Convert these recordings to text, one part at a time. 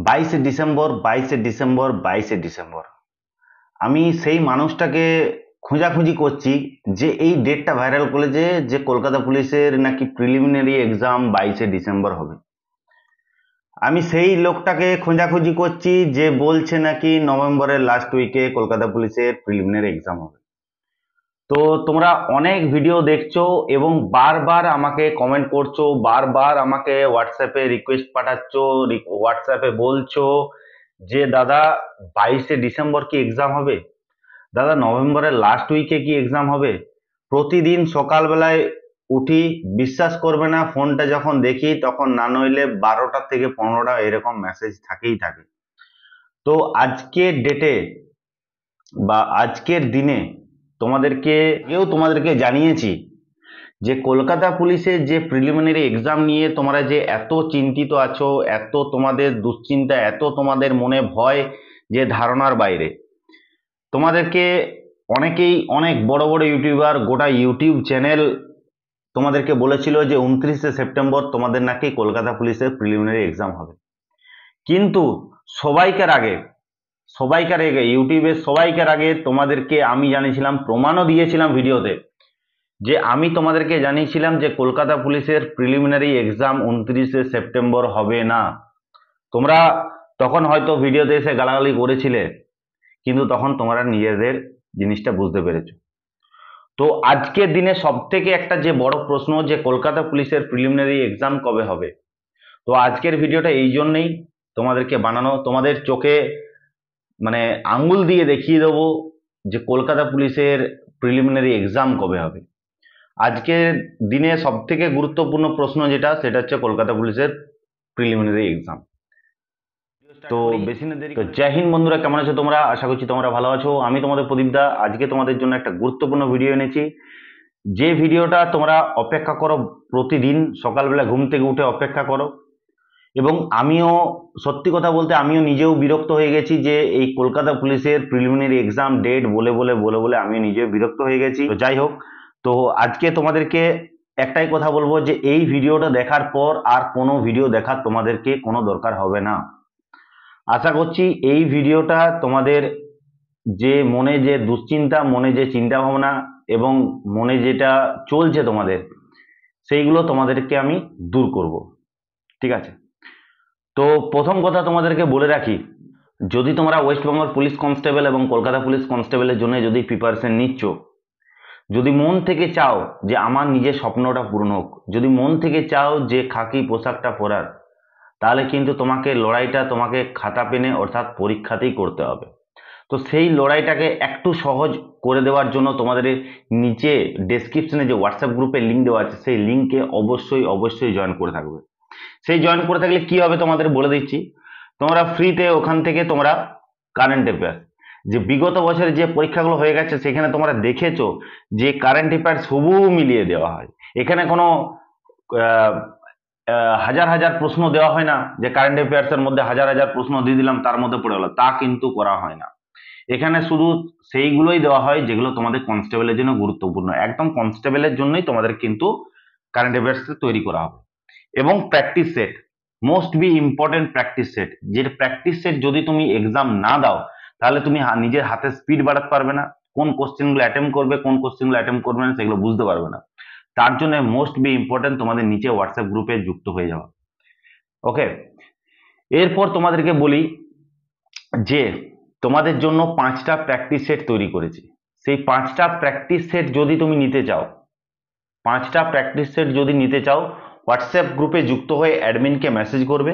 22শে December আমি সেই মানুষটাকে খোঁজাখুঁজি করছি যে এই ডেটটা ভাইরাল করেছে যে কলকাতা পুলিশের নাকি প্রিলিমিনারি এক্সাম 22শে ডিসেম্বর হবে। আমি সেই লোকটাকে খোঁজাখুঁজি করছি যে বলছে নাকি নভেম্বরের লাস্ট উইকে কলকাতা পুলিশের প্রিলিমিনারি এক্সাম হবে। তো তোমরা অনেক ভিডিও দেখছো এবং বারবার আমাকে কমেন্ট করছো, বারবার আমাকে হোয়াটসঅ্যাপে রিকোয়েস্ট পাঠাচ্ছ, হোয়াটসঅ্যাপে বলছো যে দাদা 22শে ডিসেম্বর কি এক্সাম হবে, দাদা নভেম্বরের লাস্ট উইকে কি এক্সাম হবে। প্রতিদিন সকালবেলায় উঠি, বিশ্বাস করবে না, ফোনটা যখন দেখি তখন না নইলে 12টা থেকে 15টা এরকম মেসেজ থাকেই থাকে। তো আজকের ডেটে বা আজকের দিনে তোমাদেরকে জানিয়েছি যে কলকাতা পুলিশের যে প্রিলিমিনারি এক্সাম নিয়ে তোমরা যে এত চিন্তিত আছো, এত তোমাদের দুশ্চিন্তা, এত তোমাদের মনে ভয় যে ধারণার বাইরে। তোমাদেরকে অনেকেই, অনেক বড় বড় ইউটিউবার, গোটা ইউটিউব চ্যানেল তোমাদেরকে বলেছিল যে 29শে সেপ্টেম্বর তোমাদের নাকি কলকাতা পুলিশের প্রিলিমিনারি এক্সাম হবে। কিন্তু সবাইকার আগে ইউটিউবের সবাইকার আগে তোমাদেরকে আমি জানিয়েছিলাম, প্রমাণও দিয়েছিলাম ভিডিওতে, যে আমি তোমাদেরকে জানিয়েছিলাম যে কলকাতা পুলিশের প্রিলিমিনারি এক্সাম 29শে সেপ্টেম্বর হবে না। তোমরা তখন হয়তো ভিডিওতে এসে গালাগালি করেছিলে, কিন্তু তখন তোমরা নিজেদের জিনিসটা বুঝতে পেরেছো। তো আজকের দিনে সব থেকে একটা যে বড় প্রশ্ন যে কলকাতা পুলিশের প্রিলিমিনারি এক্সাম কবে হবে। তো আজকের ভিডিওটা এই জন্যই তোমাদেরকে বানানো, তোমাদের চোখে মানে আঙ্গুল দিয়ে দেখিয়ে দেবো যে কলকাতা পুলিশের প্রিলিমিনারি এক্সাম কবে হবে। আজকের দিনে সব থেকে গুরুত্বপূর্ণ প্রশ্ন সেটা হচ্ছে কলকাতা পুলিশের প্রিলিমিনারি এক্সাম। তো বেশি না দেরি, তো জয় হিন্দ বন্ধুরা, কেমন আছো তোমরা? আশা করছি তোমরা ভালো আছো। আমি তোমাদের প্রদীপদা আজকে তোমাদের জন্য একটা গুরুত্বপূর্ণ ভিডিও এনেছি, যে ভিডিওটা তোমরা অপেক্ষা করো, প্রতিদিন সকালবেলা ঘুম থেকে উঠে অপেক্ষা করো। এবং আমিও সত্যি কথা বলতে আমিও নিজেও বিরক্ত হয়ে গেছি যে এই কলকাতা পুলিশের প্রিলিমিনারি এক্সাম ডেট বলে বলে বলে বলে আমি নিজেও বিরক্ত হয়ে গেছি। তো যাই হোক, তো আজকে তোমাদেরকে একটাই কথা বলবো যে এই ভিডিওটা দেখার পর আর কোনো ভিডিও দেখার তোমাদেরকে কোনো দরকার হবে না। আশা করছি এই ভিডিওটা তোমাদের যে মনে যে দুশ্চিন্তা, মনে যে চিন্তা ভাবনা এবং মনে যেটা চলছে তোমাদের, সেইগুলো তোমাদেরকে আমি দূর করব। ঠিক আছে? তো প্রথম কথা তোমাদেরকে বলে রাখি, যদি তোমরা ওয়েস্ট বেঙ্গল পুলিশ কনস্টেবল এবং কলকাতা পুলিশ কনস্টেবলের জন্য যদি প্রিপারেশন নিচ্ছ, যদি মন থেকে চাও যে আমার নিজের স্বপ্নটা পূরণ হোক, যদি মন থেকে চাও যে খাকি পোশাকটা পরার, তাহলে কিন্তু তোমাকে লড়াইটা তোমাকে খাতা পেনে অর্থাৎ পরীক্ষাতেই করতে হবে। তো সেই লড়াইটাকে একটু সহজ করে দেওয়ার জন্য তোমাদের নিচে ডেসক্রিপশনে যে হোয়াটসঅ্যাপ গ্রুপের লিঙ্ক দেওয়া আছে, সেই লিঙ্কে অবশ্যই অবশ্যই জয়েন করে থাকবে। সেই জয়েন করে থাকলে কি হবে তোমাদের বলে দিচ্ছি, তোমরা ফ্রিতে ওখান থেকে তোমরা কারেন্ট অ্যাফেয়ার্স, যে বিগত বছরের যে পরীক্ষাগুলো হয়ে গেছে সেখানে তোমরা দেখেছো যে কারেন্ট অ্যাফেয়ার্স হুবহু মিলিয়ে দেওয়া হয়। এখানে কোনো হাজার হাজার প্রশ্ন দেওয়া হয় না যে কারেন্ট অ্যাফেয়ার্সের মধ্যে হাজার হাজার প্রশ্ন দিয়ে দিলাম তার মধ্যে পড়ে গেল, তা কিন্তু করা হয় না। এখানে শুধু সেইগুলোই দেওয়া হয় যেগুলো তোমাদের কনস্টেবলের জন্য গুরুত্বপূর্ণ, একদম কনস্টেবলের জন্যই তোমাদের কিন্তু কারেন্ট অ্যাফেয়ার্স তৈরি করা হবে। এবং practice set, most be important practice set, যে প্র্যাকটিস সেট যদি তুমি এক্সাম না দাও তাহলে তুমি নিজের হাতে স্পিড বাড়াতে পারবে না, কোন কোশ্চেনগুলো অ্যাটেম্প করবে কোন কোশ্চেনগুলো অ্যাটেম্প করবে না সেগুলো বুঝতে পারবে না। তার জন্য মোস্ট বি ইম্পর্টেন্ট তোমাদের নিচে হোয়াটসঅ্যাপ গ্রুপে যুক্ত হয়ে যাওয়া। ওকে, এরপর তোমাদেরকে বলি যে তোমাদের জন্য 5টা প্র্যাকটিস সেট তৈরি করেছি। সেই 5টা প্র্যাকটিস সেট যদি তুমি নিতে চাও, 5টা প্র্যাকটিস সেট যদি নিতে চাও, হোয়াটসঅ্যাপ গ্রুপে যুক্ত হয়ে অ্যাডমিনকে মেসেজ করবে।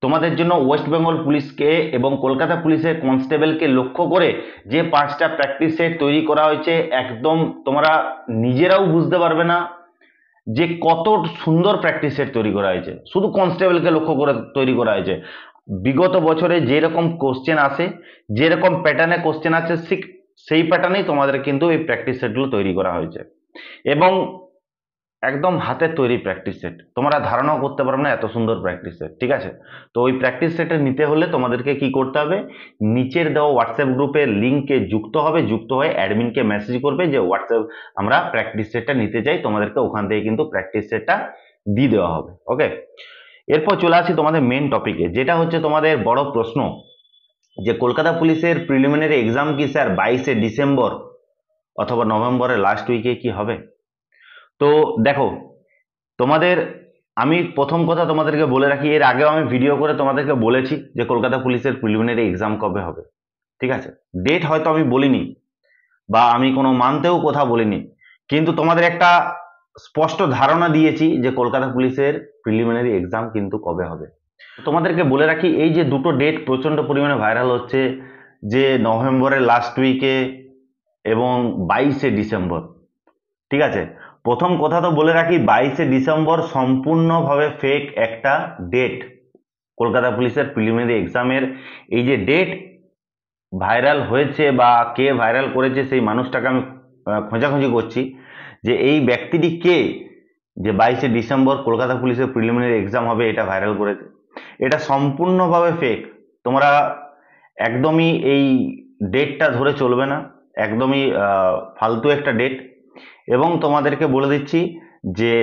তোমাদের জন্য ওয়েস্ট বেঙ্গল পুলিশকে এবং কলকাতা পুলিশের কনস্টেবলকে লক্ষ্য করে যে 5টা প্র্যাকটিস সেট তৈরি করা হয়েছে, একদম তোমরা নিজেরাও বুঝতে পারবে না যে কত সুন্দর প্র্যাকটিস সেট তৈরি করা হয়েছে। শুধু কনস্টেবলকে লক্ষ্য করে তৈরি করা হয়েছে। বিগত বছরে যেরকম কোশ্চেন আসে, যেরকম প্যাটার্নে কোশ্চেন আছে, সেই প্যাটার্নেই তোমাদের কিন্তু এই প্র্যাকটিস সেটগুলো তৈরি করা হয়েছে। এবং একদম হাতের তৈরি প্র্যাকটিস সেট, তোমরা ধারণাও করতে পারবে না এত সুন্দর প্র্যাকটিস সেট। ঠিক আছে? তো ওই প্র্যাকটিস সেটটা নিতে হলে তোমাদেরকে কি করতে হবে, নিচের দেওয়া হোয়াটসঅ্যাপ গ্রুপের লিঙ্কে যুক্ত হবে, যুক্ত হয়ে অ্যাডমিনকে মেসেজ করবে যে হোয়াটসঅ্যাপ আমরা প্র্যাকটিস সেটটা নিতে চাই, তোমাদেরকে ওখান থেকে কিন্তু প্র্যাকটিস সেটটা দিয়ে দেওয়া হবে। ওকে, এরপর চলে আসি তোমাদের মেন টপিকে, যেটা হচ্ছে তোমাদের বড় প্রশ্ন, যে কলকাতা পুলিশের প্রিলিমিনারি এক্সাম কি স্যার 22শে ডিসেম্বর অথবা নভেম্বরের লাস্ট উইকে কি হবে? তো দেখো, তোমাদের আমি প্রথম কথা তোমাদেরকে বলে রাখি, এর আগেও আমি ভিডিও করে তোমাদেরকে বলেছি যে কলকাতা পুলিশের প্রিলিমিনারি এক্সাম কবে হবে। ঠিক আছে, ডেট হয়তো আমি বলিনি বা আমি কোনো মানতেও কথা বলিনি, কিন্তু তোমাদের একটা স্পষ্ট ধারণা দিয়েছি যে কলকাতা পুলিশের প্রিলিমিনারি এক্সাম কিন্তু কবে হবে। তোমাদেরকে বলে রাখি, এই যে দুটো ডেট প্রচন্ড পরিমাণে ভাইরাল হচ্ছে, যে নভেম্বরের লাস্ট উইকে এবং 22শে ডিসেম্বর। ঠিক আছে, প্রথম কথা তো বলে রাখি, 22শে ডিসেম্বর সম্পূর্ণভাবে ফেক একটা ডেট। কলকাতা পুলিশের প্রিলিমিনারি এক্সামের এই যে ডেট ভাইরাল হয়েছে বা কে ভাইরাল করেছে সেই মানুষটাকে আমি খোঁজাখুঁজি করছি, যে এই ব্যক্তিটি কে, যে 22শে ডিসেম্বর কলকাতা পুলিশের প্রিলিমিনারি এক্সাম হবে এটা ভাইরাল করেছে। এটা সম্পূর্ণভাবে ফেক। তোমরা একদমই এই ডেটটা ধরে চলবে না, একদমই ফালতু একটা ডেট। এবং তোমাদেরকে বলে দিচ্ছি যে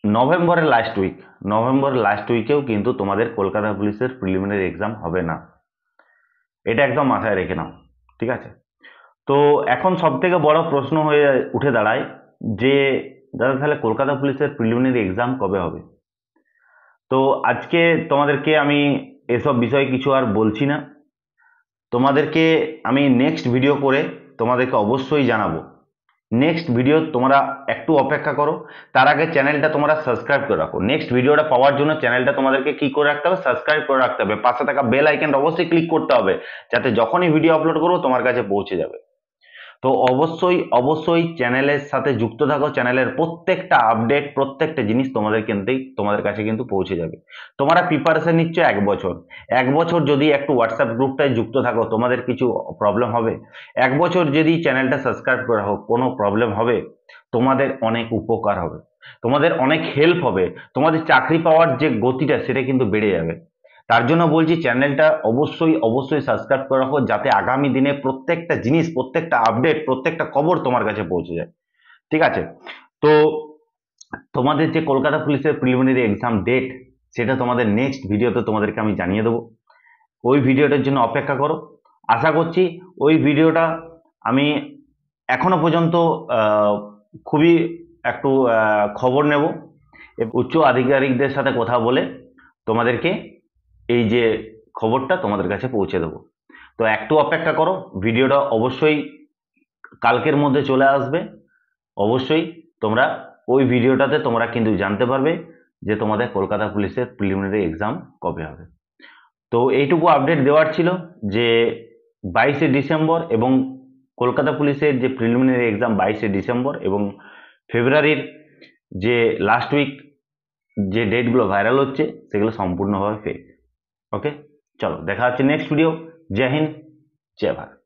নভেম্বরের লাস্ট উইকেও কিন্তু তোমাদের কলকাতা পুলিশের প্রিলিমিনারি এক্সাম হবে না, এটা একদম মাথায় রেখে নাও। ঠিক আছে, তো এখন সব থেকে বড় প্রশ্ন হয়ে উঠে দাঁড়ায় যে দাদা তাহলে কলকাতা পুলিশের প্রিলিমিনারি এক্সাম কবে হবে? তো আজকে তোমাদেরকে আমি এসব বিষয়ে কিছু আর বলছি না, তোমাদেরকে আমি নেক্সট ভিডিও করে তোমাদেরকে অবশ্যই জানাবো। নেক্সট ভিডিও তোমরা একটু অপেক্ষা করো, তার আগে চ্যানেলটা তোমরা সাবস্ক্রাইব করে রাখো। নেক্সট ভিডিওটা পাওয়ার জন্য চ্যানেলটা তোমাদেরকে কি করে রাখতে হবে? সাবস্ক্রাইব করে রাখতে হবে, পাশে থাকা বেল আইকনটা অবশ্যই ক্লিক করতে হবে, যাতে যখনই ভিডিও আপলোড করবো তোমার কাছে পৌঁছে যাবে। তো অবশ্যই অবশ্যই চ্যানেলের সাথে যুক্ত থাকো, চ্যানেলের প্রত্যেকটা আপডেট প্রত্যেকটা জিনিস তোমাদের কাছে কিন্তু পৌঁছে যাবে। তোমরা প্রিপারেশন নিচ্ছ 1 বছর যদি একটু হোয়াটসঅ্যাপ গ্রুপটায় যুক্ত থাকো তোমাদের কিছু প্রবলেম হবে? 1 বছর যদি চ্যানেলটা সাবস্ক্রাইব করা হোক কোনো প্রবলেম হবে? তোমাদের অনেক উপকার হবে, তোমাদের অনেক হেল্প হবে, তোমাদের চাকরি পাওয়ার যে গতিটা সেটা কিন্তু বেড়ে যাবে। তার জন্য বলছি চ্যানেলটা অবশ্যই অবশ্যই সাবস্ক্রাইব করে রাখো, যাতে আগামী দিনে প্রত্যেকটা জিনিস প্রত্যেকটা আপডেট প্রত্যেকটা খবর তোমার কাছে পৌঁছে যায়। ঠিক আছে, তো তোমাদের যে কলকাতা পুলিশের প্রিলিমিনারি এক্সাম ডেট সেটা তোমাদের নেক্সট ভিডিওতে তোমাদেরকে আমি জানিয়ে দেবো, ওই ভিডিওটার জন্য অপেক্ষা করো। আশা করছি ওই ভিডিওটা আমি এখনো পর্যন্ত খুবই একটু খবর নেব, উচ্চ আধিকারিকদের সাথে কথা বলে তোমাদেরকে এই যে খবরটা তোমাদের কাছে পৌঁছে দেবো। তো একটু অপেক্ষা করো, ভিডিওটা অবশ্যই কালকের মধ্যে চলে আসবে। অবশ্যই তোমরা ওই ভিডিওটাতে তোমরা কিন্তু জানতে পারবে যে তোমাদের কলকাতা পুলিশের প্রিলিমিনারি এক্সাম কবে হবে। তো এইটুকু আপডেট দেওয়ার ছিল যে 22শে ডিসেম্বর এবং কলকাতা পুলিশের যে প্রিলিমিনারি এক্সাম 22শে ডিসেম্বর এবং ফেব্রুয়ারির যে লাস্ট উইক যে ডেটগুলো ভাইরাল হচ্ছে সেগুলো সম্পূর্ণভাবে ফেক। ওকে, চলো দেখা হচ্ছে নেক্সট ভিডিও। জয় হিন্দ, জয় ভারত।